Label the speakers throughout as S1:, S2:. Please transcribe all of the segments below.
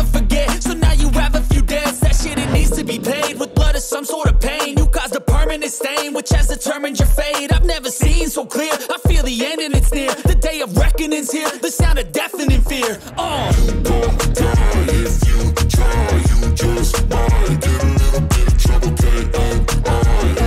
S1: never forget. So now you have a few debts, that shit it needs to be paid with blood or some sort of pain. You caused a permanent stain which has determined your fate. I've never seen so clear, I feel the end and it's near. The day of reckoning's here, the sound of deafening fear.
S2: You gon' die if you try, you just might get a little bit of trouble, K-N-I-F-E,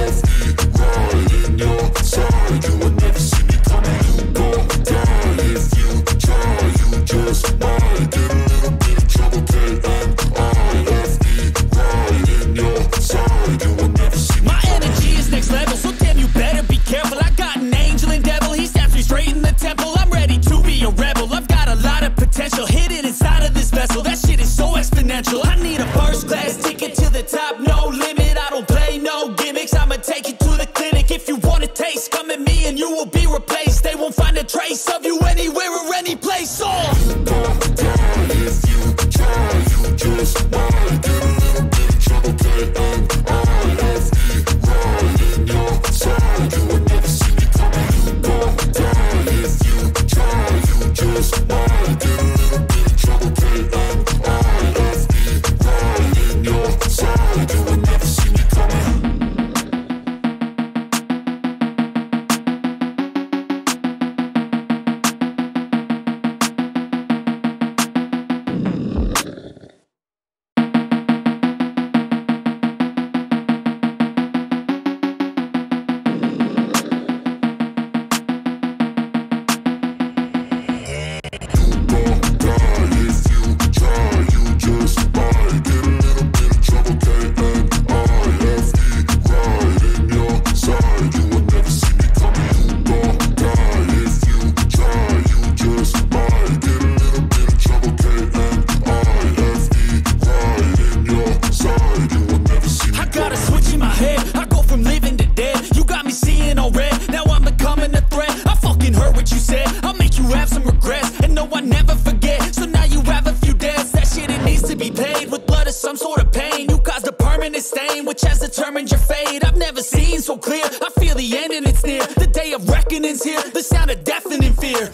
S2: right in your side, you will never see me coming. You gon' die if you try, you just might get a little bit of trouble, K-N-I-F-E, right in your side, you will never see me
S1: My
S2: coming.
S1: energy is next level, so damn you better be careful. I got an angel and devil, he snaps me straight in the temple. I'm ready to be a rebel, I've got a lot of potential hidden inside of this vessel. That shit is so exponential. I need a first class ticket to the top, no limit. I don't play no gimmicks, I'ma take you to the clinic. If you want a taste, come at me and you will be replaced. They won't find a trace of you anywhere or any place.
S2: You gon' die if you try, you just might get a little bit of trouble, K-N-I-F-E, right in your side, you will never see me coming. You gon' die if you try, you just might get a little bit of trouble, K-N-I-F-E, right in your side, you will never see me coming.
S1: Which has determined your fate. I've never seen so clear, I feel the end and it's near. The day of reckoning's here, the sound of deafening fear.